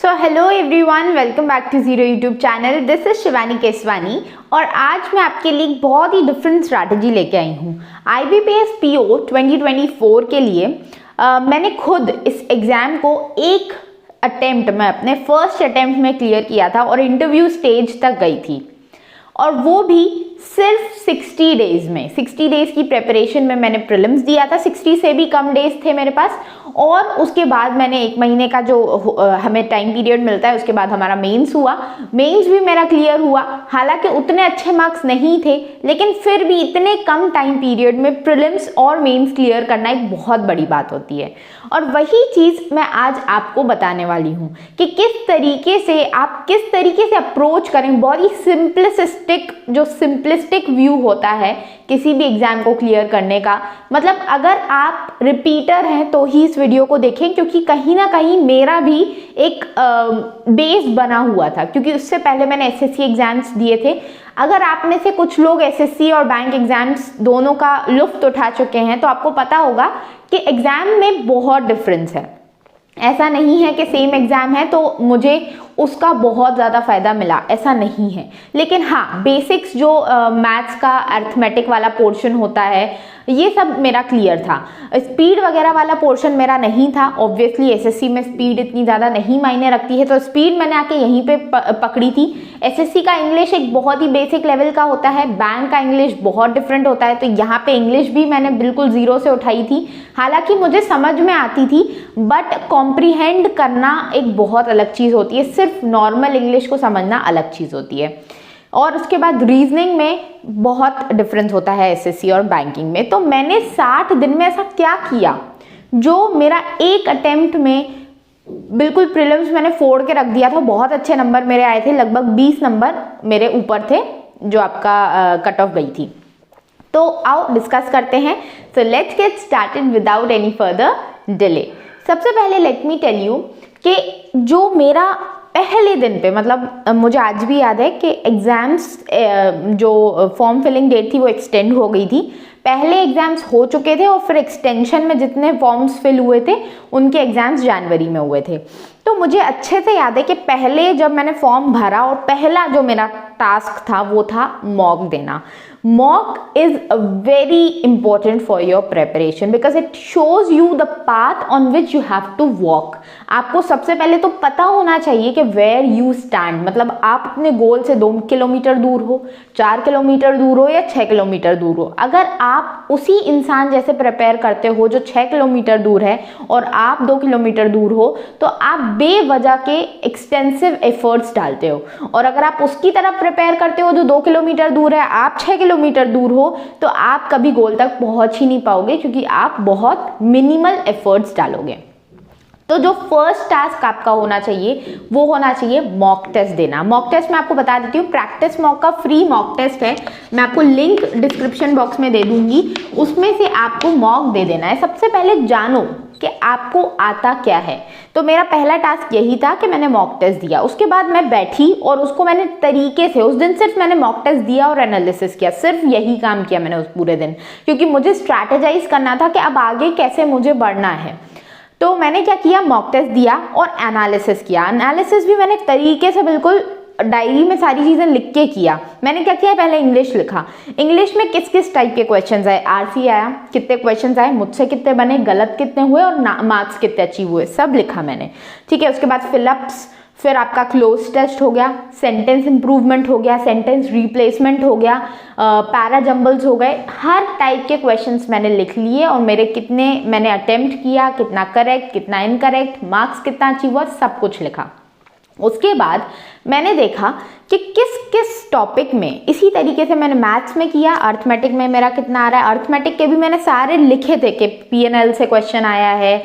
So hello everyone, welcome back to zero YouTube channel. This is Shivani Keswani और आज मैं आपके लिए एक बहुत ही डिफरेंट स्ट्रैटेजी लेके आई हूँ। IBPS PO 2024 के लिए मैंने खुद इस एग्ज़ाम को एक अटेम्प्ट में अपने फर्स्ट अटेम्प्ट में क्लियर किया था और इंटरव्यू स्टेज तक गई थी, और वो भी सिर्फ 60 डेज में। 60 डेज की प्रेपरेशन में मैंने प्रीलिम्स दिया था, 60 से भी कम डेज थे मेरे पास, और उसके बाद मैंने एक महीने का जो हमें टाइम पीरियड मिलता है उसके बाद हमारा मेंस हुआ। मेंस भी मेरा क्लियर हुआ, हालांकि उतने अच्छे मार्क्स नहीं थे, लेकिन फिर भी इतने कम टाइम पीरियड में प्रीलिम्स और मेंस क्लियर करना एक बहुत बड़ी बात होती है। और वही चीज़ मैं आज आपको बताने वाली हूँ कि किस तरीके से अप्रोच करें। बहुत ही सिंपलिस्टिक व्यू होता है किसी भी एग्जाम को क्लियर करने का। मतलब अगर आप रिपीटर हैं तो ही इस वीडियो को देखें, क्योंकि कहीं ना कहीं मेरा भी एक बेस बना हुआ था, क्योंकि उससे पहले मैंने SSC एग्जाम्स दिए थे। अगर आप में से कुछ लोग SSC और बैंक एग्जाम्स दोनों का लुत्फ उठा चुके हैं तो आपको पता होगा कि एग्जाम में बहुत डिफरेंस है। ऐसा नहीं है कि सेम एग्जाम है तो मुझे उसका बहुत ज़्यादा फ़ायदा मिला, ऐसा नहीं है। लेकिन हाँ, बेसिक्स जो मैथ्स का अर्थमेटिक वाला पोर्शन होता है ये सब मेरा क्लियर था। स्पीड वगैरह वाला पोर्शन मेरा नहीं था। ऑब्वियसली SSC में स्पीड इतनी ज़्यादा नहीं मायने रखती है, तो स्पीड मैंने आके यहीं पे पकड़ी थी। SSC का इंग्लिश एक बहुत ही बेसिक लेवल का होता है, बैंक का इंग्लिश बहुत डिफरेंट होता है, तो यहाँ पे इंग्लिश भी मैंने बिल्कुल ज़ीरो से उठाई थी। हालांकि मुझे समझ में आती थी, बट कॉम्प्रीहेंड करना एक बहुत अलग चीज़ होती है, सिर्फ नॉर्मल इंग्लिश को समझना अलग चीज़ होती है। और उसके बाद रीजनिंग में बहुत डिफरेंस होता है SSC और बैंकिंग में। तो मैंने 60 दिन में ऐसा क्या किया जो मेरा एक अटेम्प्ट में बिल्कुल प्रीलिम्स मैंने फोड़ के रख दिया था। बहुत अच्छे नंबर मेरे आए थे, लगभग 20 नंबर मेरे ऊपर थे जो आपका कट ऑफ गई थी। तो आओ डिस्कस करते हैं। So let's get started without any further delay. सबसे पहले लेट मी टेल यू कि जो मेरा पहले दिन पे, मतलब मुझे आज भी याद है कि एग्ज़ाम्स जो फॉर्म फिलिंग डेट थी वो एक्सटेंड हो गई थी। पहले एग्ज़ाम्स हो चुके थे और फिर एक्सटेंशन में जितने फॉर्म्स फिल हुए थे उनके एग्ज़ाम्स जनवरी में हुए थे। तो मुझे अच्छे से याद है कि पहले जब मैंने फॉर्म भरा और पहला जो मेरा टास्क था वो था मॉक देना। Mock is very important for your preparation because it shows you the path on which you have to walk. आपको सबसे पहले तो पता होना चाहिए कि वेयर यू स्टैंड, मतलब आप अपने गोल से 2 किलोमीटर दूर हो, 4 किलोमीटर दूर हो या 6 किलोमीटर दूर हो। अगर आप उसी इंसान जैसे प्रिपेयर करते हो जो 6 किलोमीटर दूर है और आप 2 किलोमीटर दूर हो, तो आप बेवजह के एक्सटेंसिव एफर्ट्स डालते हो। और अगर आप उसकी तरफ प्रिपेयर करते हो जो 2 किलोमीटर दूर है, आप 6 किलोमीटर दूर हो, तो आप कभी गोल तक पहुंच ही नहीं पाओगे, क्योंकि आप बहुत मिनिमल एफर्ट्स डालोगे। तो जो फर्स्ट टास्क आपका होना चाहिए वो होना चाहिए मॉक टेस्ट देना। मॉक टेस्ट मैं आपको बता देती हूँ, प्रैक्टिस मॉक का फ्री मॉक टेस्ट है, मैं आपको लिंक डिस्क्रिप्शन बॉक्स में दे दूंगी, उसमें से आपको मॉक दे देना है। सबसे पहले जानो कि आपको आता क्या है। तो मेरा पहला टास्क यही था कि मैंने मॉक टेस्ट दिया। उसके बाद मैं बैठी और उसको मैंने तरीके से, उस दिन सिर्फ मैंने मॉक टेस्ट दिया और एनालिसिस किया, सिर्फ यही काम किया मैंने उस पूरे दिन, क्योंकि मुझे स्ट्रैटेजाइज करना था कि अब आगे कैसे मुझे बढ़ना है। तो मैंने क्या किया, मॉक टेस्ट दिया और एनालिसिस किया। एनालिसिस भी मैंने तरीके से बिल्कुल डायरी में सारी चीज़ें लिख के किया। मैंने क्या किया, पहले इंग्लिश लिखा। इंग्लिश में किस किस टाइप के क्वेश्चंस आए, RC आया, कितने क्वेश्चंस आए, मुझसे कितने बने, गलत कितने हुए और मार्क्स कितने अचीव हुए, सब लिखा मैंने। ठीक है, उसके बाद फिलअप्स, फिर आपका क्लोज टेस्ट हो गया, सेंटेंस इंप्रूवमेंट हो गया, सेंटेंस रिप्लेसमेंट हो गया, पैरा जंबल्स हो गए। हर टाइप के क्वेश्चंस मैंने लिख लिए और मेरे कितने मैंने अटेम्प्ट किया, कितना करेक्ट, कितना इनकरेक्ट, मार्क्स कितना अचीव हुआ, सब कुछ लिखा। उसके बाद मैंने देखा कि किस किस टॉपिक में, इसी तरीके से मैंने मैथ्स में किया, अर्थमेटिक में मेरा कितना आ रहा है। अर्थमेटिक के भी मैंने सारे लिखे थे कि P&L से क्वेश्चन आया है,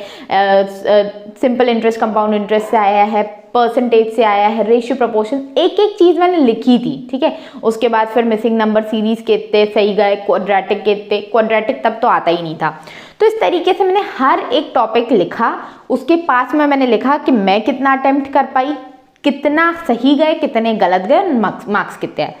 सिंपल इंटरेस्ट कंपाउंड इंटरेस्ट से आया है, परसेंटेज से आया है, रेशियो प्रोपोर्शन, एक एक चीज़ मैंने लिखी थी। ठीक है, उसके बाद फिर मिसिंग नंबर सीरीज के इतने सही गए, क्वाड्रेटिक के इतने, क्वाड्रेटिक तब तो आता ही नहीं था। तो इस तरीके से मैंने हर एक टॉपिक लिखा। उसके पास में मैंने लिखा कि मैं कितना अटेम्प्ट कर पाई, कितना सही गए, कितने गलत गए, मार्क्स कितने आए।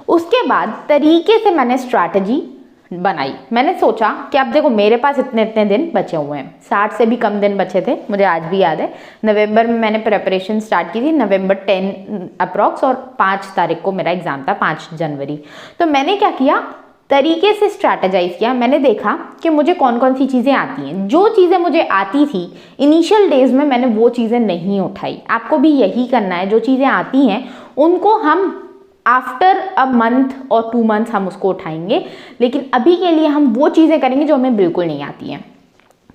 उसके बाद तरीके से मैंने स्ट्रैटेजी बनाई। मैंने सोचा कि अब देखो मेरे पास इतने इतने दिन बचे हुए हैं, 60 से भी कम दिन बचे थे, मुझे आज भी याद है। नवंबर में मैंने प्रिपरेशन स्टार्ट की थी, नवंबर 10 अप्रॉक्स, और 5 तारीख को मेरा एग्जाम था, 5 जनवरी। तो मैंने क्या किया, तरीके से स्ट्रैटेजाइज किया। मैंने देखा कि मुझे कौन कौन सी चीज़ें आती हैं। जो चीज़ें मुझे आती थी इनिशियल डेज में, मैंने वो चीज़ें नहीं उठाई। आपको भी यही करना है, जो चीज़ें आती हैं उनको हम आफ्टर अ मंथ और 2 मंथ्स हम उसको उठाएंगे, लेकिन अभी के लिए हम वो चीज़ें करेंगे जो हमें बिल्कुल नहीं आती हैं।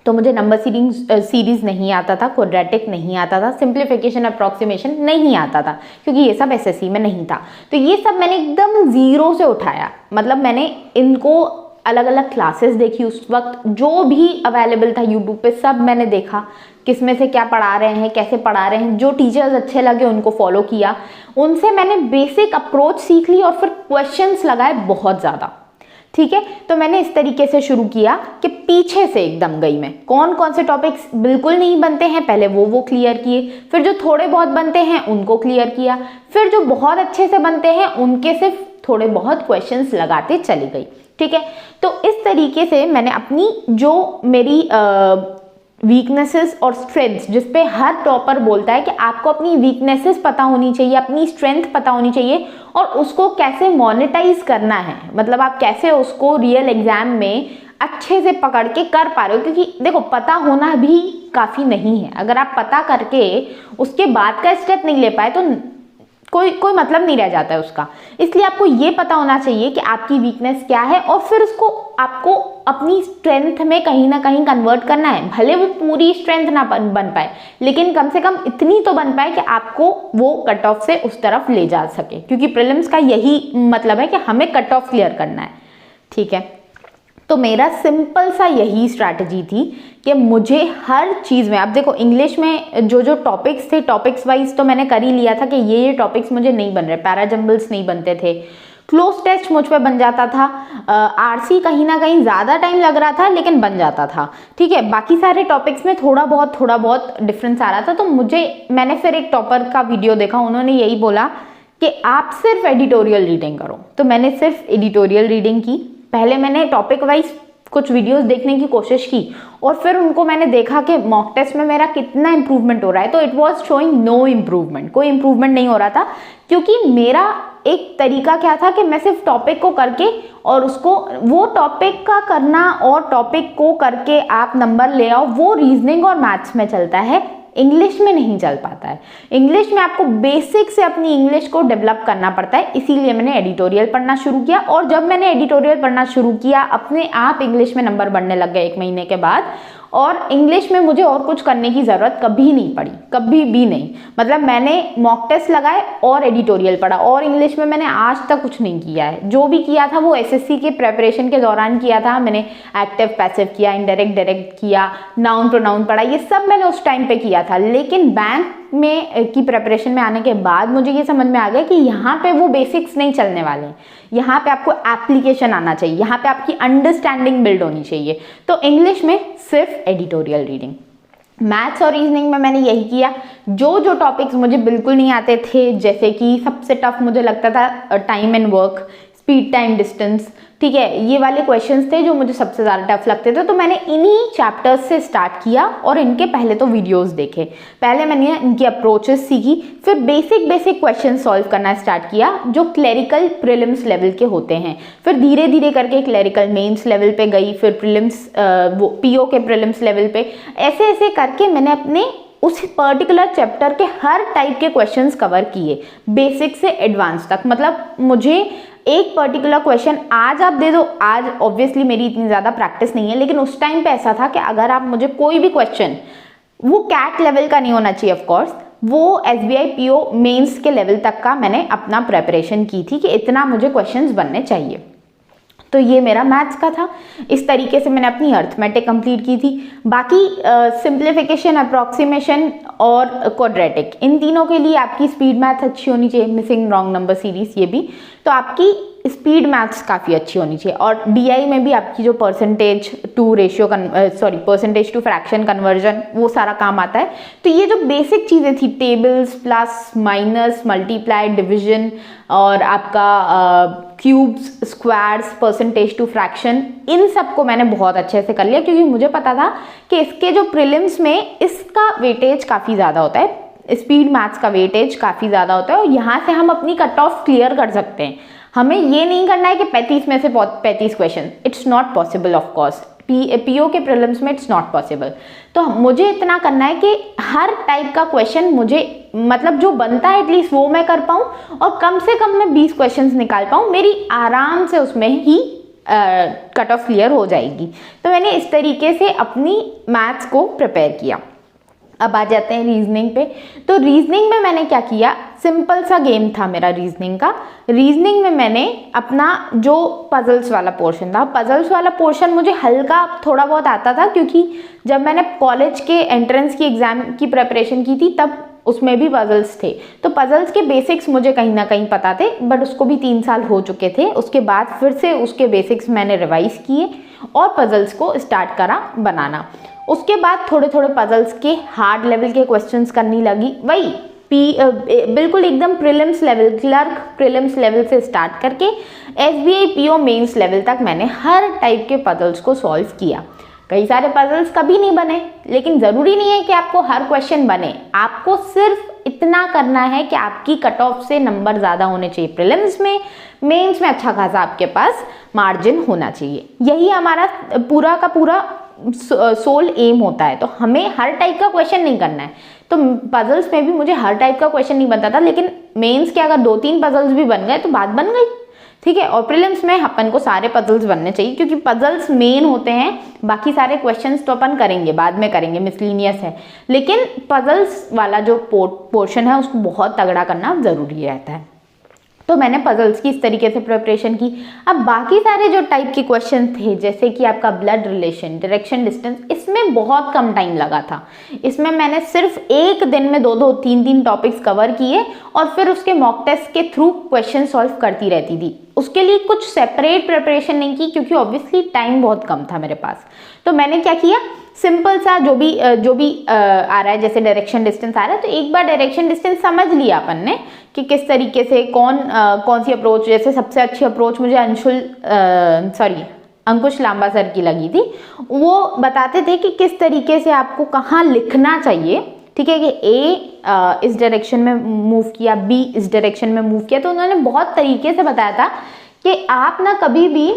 तो मुझे नंबर सीरीज नहीं आता था, क्वाड्रेटिक नहीं आता था, सिंप्लीफिकेशन अप्रॉक्सीमेशन नहीं आता था, क्योंकि ये सब एसएससी में नहीं था। तो ये सब मैंने एकदम जीरो से उठाया। मतलब मैंने इनको अलग अलग क्लासेस देखी उस वक्त, जो भी अवेलेबल था यूट्यूब पे सब मैंने देखा, किस में से क्या पढ़ा रहे हैं, कैसे पढ़ा रहे हैं। जो टीचर्स अच्छे लगे उनको फॉलो किया, उनसे मैंने बेसिक अप्रोच सीख ली और फिर क्वेश्चंस लगाए बहुत ज़्यादा। ठीक है, तो मैंने इस तरीके से शुरू किया कि पीछे से एकदम गई मैं, कौन कौन से टॉपिक्स बिल्कुल नहीं बनते हैं पहले वो क्लियर किए, फिर जो थोड़े बहुत बनते हैं उनको क्लियर किया, फिर जो बहुत अच्छे से बनते हैं उनके सिर्फ थोड़े बहुत क्वेश्चंस लगाते चली गई। ठीक है, तो इस तरीके से मैंने अपनी जो मेरी वीकनेसेस और स्ट्रेंथ्स, जिस पे हर टॉपर बोलता है कि आपको अपनी वीकनेसेस पता होनी चाहिए, अपनी स्ट्रेंथ पता होनी चाहिए, और उसको कैसे मोनेटाइज करना है, मतलब आप कैसे उसको रियल एग्जाम में अच्छे से पकड़ के कर पा रहे हो। क्योंकि देखो पता होना भी काफ़ी नहीं है, अगर आप पता करके उसके बाद का स्टेप नहीं ले पाए तो कोई मतलब नहीं रह जाता है उसका। इसलिए आपको ये पता होना चाहिए कि आपकी वीकनेस क्या है, और फिर उसको आपको अपनी स्ट्रेंथ में कहीं ना कहीं कन्वर्ट करना है। भले वो पूरी स्ट्रेंथ ना बन पाए, लेकिन कम से कम इतनी तो बन पाए कि आपको वो कट ऑफ से उस तरफ ले जा सके, क्योंकि प्रीलिम्स का यही मतलब है कि हमें कट ऑफ क्लियर करना है। ठीक है, तो मेरा सिंपल सा यही स्ट्रैटेजी थी कि मुझे हर चीज़ में, अब देखो इंग्लिश में जो जो टॉपिक्स थे, टॉपिक्स वाइज तो मैंने कर ही लिया था कि ये टॉपिक्स मुझे नहीं बन रहे, पैराजम्बल्स नहीं बनते थे, क्लोज टेस्ट मुझ पे बन जाता था, आरसी कहीं ना कहीं ज़्यादा टाइम लग रहा था लेकिन बन जाता था। ठीक है, बाकी सारे टॉपिक्स में थोड़ा बहुत डिफरेंस आ रहा था। तो मैंने फिर एक टॉपर का वीडियो देखा, उन्होंने यही बोला कि आप सिर्फ एडिटोरियल रीडिंग करो। तो मैंने सिर्फ एडिटोरियल रीडिंग की। पहले मैंने टॉपिक वाइज कुछ वीडियोस देखने की कोशिश की, और फिर उनको मैंने देखा कि मॉक टेस्ट में मेरा कितना इंप्रूवमेंट हो रहा है। तो it was showing no improvement, कोई इम्प्रूवमेंट नहीं हो रहा था, क्योंकि मेरा एक तरीका क्या था कि मैं सिर्फ टॉपिक को करके और उसको, वो टॉपिक का करना और टॉपिक को करके आप नंबर ले आओ, वो रीजनिंग और मैथ्स में चलता है, इंग्लिश में नहीं चल पाता है। इंग्लिश में आपको बेसिक से अपनी इंग्लिश को डेवलप करना पड़ता है। इसीलिए मैंने एडिटोरियल पढ़ना शुरू किया, और जब मैंने एडिटोरियल पढ़ना शुरू किया अपने आप इंग्लिश में नंबर बढ़ने लग गए 1 महीने के बाद, और इंग्लिश में मुझे और कुछ करने की ज़रूरत कभी नहीं पड़ी, कभी भी नहीं। मतलब मैंने मॉक टेस्ट लगाए और एडिटोरियल पढ़ा, और इंग्लिश में मैंने आज तक कुछ नहीं किया है। जो भी किया था वो एसएससी के प्रेपरेशन के दौरान किया था। मैंने एक्टिव पैसिव किया, इनडायरेक्ट डायरेक्ट किया, नाउन प्रोनाउन पढ़ा, ये सब मैंने उस टाइम पे किया था। लेकिन बैंक में की प्रेपरेशन में आने के बाद मुझे ये समझ में आ गया कि यहाँ पे वो बेसिक्स नहीं चलने वाले, यहाँ पे आपको एप्लीकेशन आना चाहिए, यहाँ पे आपकी अंडरस्टैंडिंग बिल्ड होनी चाहिए। तो इंग्लिश में सिर्फ एडिटोरियल रीडिंग। मैथ्स और रीजनिंग में मैंने यही किया। जो टॉपिक्स मुझे बिल्कुल नहीं आते थे, जैसे कि सबसे टफ मुझे लगता था time and work, speed time distance, ठीक है, ये वाले क्वेश्चंस थे जो मुझे सबसे ज़्यादा टफ लगते थे। तो मैंने इन्हीं चैप्टर्स से स्टार्ट किया और इनके पहले तो वीडियोस देखे, पहले मैंने इनकी अप्रोचेस सीखी, फिर बेसिक क्वेश्चन सॉल्व करना स्टार्ट किया जो क्लरिकल प्रीलिम्स लेवल के होते हैं। फिर धीरे धीरे करके क्लरिकल मेंस लेवल पे गई, फिर प्रीलिम्स वो पीओ के प्रीलिम्स लेवल पे, ऐसे ऐसे करके मैंने अपने उस पर्टिकुलर चैप्टर के हर टाइप के क्वेश्चंस कवर किए, बेसिक से एडवांस तक। मतलब मुझे एक पर्टिकुलर क्वेश्चन आज आप दे दो, आज ऑब्वियसली मेरी इतनी ज़्यादा प्रैक्टिस नहीं है, लेकिन उस टाइम पे ऐसा था कि अगर आप मुझे कोई भी क्वेश्चन, वो कैट लेवल का नहीं होना चाहिए ऑफ कोर्स, वो एसबीआई पीओ मेंस के लेवल तक का मैंने अपना प्रेपरेशन की थी कि इतना मुझे क्वेश्चंस बनने चाहिए। तो ये मेरा मैथ्स का था। इस तरीके से मैंने अपनी अर्थमेटिक कंप्लीट की थी। बाकी सिंप्लीफिकेशन, अप्रॉक्सीमेशन और क्वाड्रेटिक, इन तीनों के लिए आपकी स्पीड मैथ अच्छी होनी चाहिए, मिसिंग रॉन्ग नंबर सीरीज ये भी। तो आपकी स्पीड मैथ्स काफ़ी अच्छी होनी चाहिए, और डीआई में भी आपकी जो परसेंटेज टू फ्रैक्शन कन्वर्जन वो सारा काम आता है। तो ये जो बेसिक चीज़ें थी, tables, plus minus, multiply, division, और आपका cubes, squares, percentage to fraction, इन सबको मैंने बहुत अच्छे से कर लिया, क्योंकि मुझे पता था कि इसके जो प्रीलिम्स में इसका वेटेज काफ़ी ज़्यादा होता है, स्पीड मैथ्स का वेटेज काफ़ी ज़्यादा होता है, और यहाँ से हम अपनी कट ऑफ क्लियर कर सकते हैं। हमें ये नहीं करना है कि 35 में से 35 question, it's not possible of course, PO के प्रीलिम्स में इट्स नॉट पॉसिबल। तो मुझे इतना करना है कि हर टाइप का क्वेश्चन मुझे, मतलब जो बनता है एटलीस्ट वो मैं कर पाऊँ, और कम से कम मैं 20 क्वेश्चंस निकाल पाऊँ, मेरी आराम से उसमें ही कट ऑफ क्लियर हो जाएगी। तो मैंने इस तरीके से अपनी मैथ्स को प्रिपेयर किया। अब आ जाते हैं रीजनिंग पे। तो रीजनिंग में मैंने क्या किया, सिंपल सा गेम था मेरा रीजनिंग का। रीजनिंग में मैंने अपना जो पजल्स वाला पोर्शन था, पजल्स वाला पोर्शन मुझे हल्का थोड़ा बहुत आता था, क्योंकि जब मैंने कॉलेज के एंट्रेंस की एग्जाम की प्रिपरेशन की थी तब उसमें भी पजल्स थे। तो पजल्स के बेसिक्स मुझे कहीं ना कहीं पता थे, बट उसको भी 3 साल हो चुके थे। उसके बाद फिर से उसके बेसिक्स मैंने रिवाइज किए और पजल्स को स्टार्ट करा बनाना। उसके बाद थोड़े थोड़े पजल्स के हार्ड लेवल के क्वेश्चंस करनी लगी, वही बिल्कुल एकदम prelims level, clerk prelims level से स्टार्ट करके एसबीआई पीओ मेंस लेवल तक मैंने हर टाइप के पजल्स को सॉल्व किया। कई सारे पजल्स कभी नहीं बने, लेकिन ज़रूरी नहीं है कि आपको हर क्वेश्चन बने। आपको सिर्फ इतना करना है कि आपकी कट ऑफ से नंबर ज़्यादा होने चाहिए प्रीलिम्स में, मेंस में अच्छा खासा आपके पास मार्जिन होना चाहिए। यही हमारा पूरा का पूरा सोल एम होता है। तो हमें हर टाइप का क्वेश्चन नहीं करना है। तो पजल्स में भी मुझे हर टाइप का क्वेश्चन नहीं बनता था, लेकिन मेंस के अगर 2-3 पजल्स भी बन गए तो बात बन गई, ठीक है। और प्रीलिम्स में अपन को सारे पजल्स बनने चाहिए, क्योंकि पजल्स मेन होते हैं। बाकी सारे क्वेश्चंस तो अपन करेंगे, बाद में करेंगे, मिसलिनियस है, लेकिन पजल्स वाला जो पोर्शन है उसको बहुत तगड़ा करना जरूरी रहता है। तो मैंने पजल्स की इस तरीके से प्रिपरेशन की। अब बाकी सारे जो टाइप के क्वेश्चन थे, जैसे कि आपका ब्लड रिलेशन, डायरेक्शन डिस्टेंस, इसमें बहुत कम टाइम लगा था। इसमें मैंने सिर्फ एक दिन में 2-2, 3-3 टॉपिक्स कवर किए, और फिर उसके मॉक टेस्ट के थ्रू क्वेश्चन सॉल्व करती रहती थी। उसके लिए कुछ सेपरेट प्रिपरेशन नहीं की, क्योंकि ऑब्वियसली टाइम बहुत कम था मेरे पास। तो मैंने क्या किया, सिंपल सा जो भी आ रहा है, जैसे डायरेक्शन डिस्टेंस आ रहा है, तो एक बार डायरेक्शन डिस्टेंस समझ लिया अपन ने कि किस तरीके से कौन सी अप्रोच, जैसे सबसे अच्छी अप्रोच मुझे अंकुश लांबा सर की लगी थी। वो बताते थे कि किस तरीके से आपको कहाँ लिखना चाहिए, ठीक है, कि ए इस डायरेक्शन में मूव किया, बी इस डायरेक्शन में मूव किया। तो उन्होंने बहुत तरीके से बताया था कि आप ना कभी भी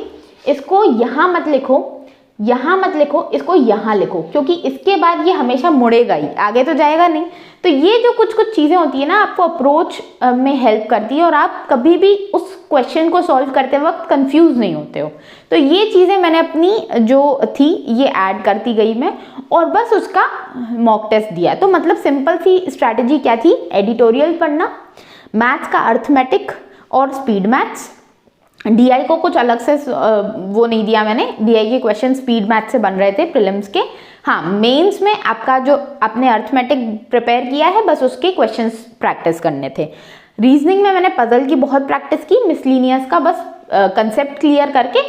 इसको यहाँ मत लिखो, यहाँ मत लिखो, इसको यहाँ लिखो, क्योंकि इसके बाद ये हमेशा मुड़ेगा ही, आगे तो जाएगा नहीं। तो ये जो कुछ कुछ चीज़ें होती है ना, आपको अप्रोच में हेल्प करती है, और आप कभी भी उस क्वेश्चन को सॉल्व करते वक्त कंफ्यूज नहीं होते हो। तो ये चीज़ें मैंने अपनी जो थी ये ऐड करती गई मैं, और बस उसका मॉक टेस्ट दिया। तो मतलब सिंपल सी स्ट्रैटेजी क्या थी, एडिटोरियल पढ़ना, मैथ्स का अर्थमेटिक और स्पीड मैथ्स। डीआई को कुछ अलग से वो नहीं दिया मैंने, डीआई के क्वेश्चन स्पीड मैथ से बन रहे थे प्रीलिम्स के। हाँ, मेंस में आपका जो आपने अर्थमेटिक प्रिपेयर किया है, बस उसके क्वेश्चंस प्रैक्टिस करने थे। रीजनिंग में मैंने पजल की बहुत प्रैक्टिस की, मिसलिनियस का बस कंसेप्ट क्लियर करके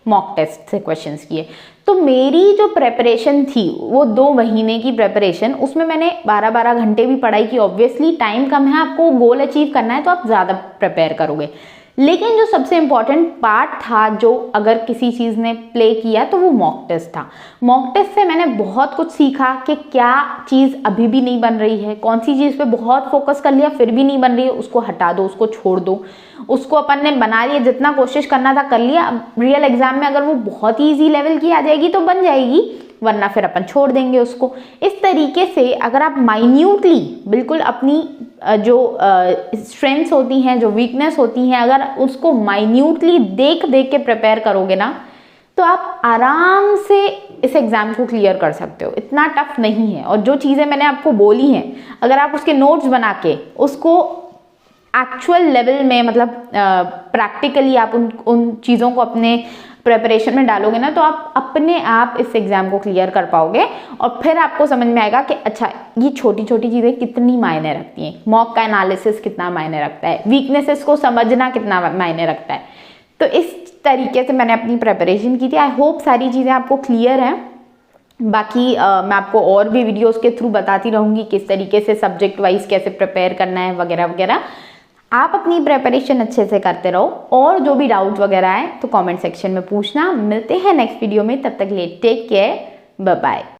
मॉक टेस्ट से क्वेश्चंस किए। तो मेरी जो प्रेपरेशन थी वो 2 महीने की प्रेपरेशन, उसमें मैंने 12-12 घंटे भी पढ़ाई की। ऑब्वियसली टाइम कम है, आपको गोल अचीव करना है तो आप ज़्यादा प्रिपेयर करोगे, लेकिन जो सबसे इम्पॉर्टेंट पार्ट था, जो अगर किसी चीज़ ने प्ले किया, तो वो मॉक टेस्ट था। मॉक टेस्ट से मैंने बहुत कुछ सीखा कि क्या चीज़ अभी भी नहीं बन रही है, कौन सी चीज़ पे बहुत फोकस कर लिया फिर भी नहीं बन रही है, उसको हटा दो, उसको छोड़ दो। उसको अपन ने बना लिया, जितना कोशिश करना था कर लिया। अब रियल एग्जाम में अगर वो बहुत ही ईजी लेवल की आ जाएगी तो बन जाएगी, वरना फिर अपन छोड़ देंगे उसको। इस तरीके से अगर आप माइन्यूटली बिल्कुल अपनी जो स्ट्रेंथ्स होती हैं, जो वीकनेस होती हैं, अगर उसको माइन्यूटली देख देख के प्रिपेयर करोगे ना, तो आप आराम से इस एग्ज़ाम को क्लियर कर सकते हो। इतना टफ नहीं है। और जो चीज़ें मैंने आपको बोली हैं, अगर आप उसके नोट्स बना के उसको एक्चुअल लेवल में, मतलब प्रैक्टिकली आप उन चीज़ों को अपने प्रिपरेशन में डालोगे ना, तो आप अपने आप इस एग्ज़ाम को क्लियर कर पाओगे। और फिर आपको समझ में आएगा कि अच्छा, ये छोटी छोटी चीज़ें कितनी मायने रखती हैं, मॉक का एनालिसिस कितना मायने रखता है, वीकनेसेस को समझना कितना मायने रखता है। तो इस तरीके से मैंने अपनी प्रिपरेशन की थी। आई होप सारी चीज़ें आपको क्लियर हैं। बाकी मैं आपको और भी वीडियोस के थ्रू बताती रहूँगी किस तरीके से सब्जेक्ट वाइज कैसे प्रिपेयर करना है वगैरह वगैरह। आप अपनी प्रिपरेशन अच्छे से करते रहो, और जो भी डाउट वगैरह है तो कमेंट सेक्शन में पूछना। मिलते हैं नेक्स्ट वीडियो में, तब तक के लिए टेक केयर, बाय बाय।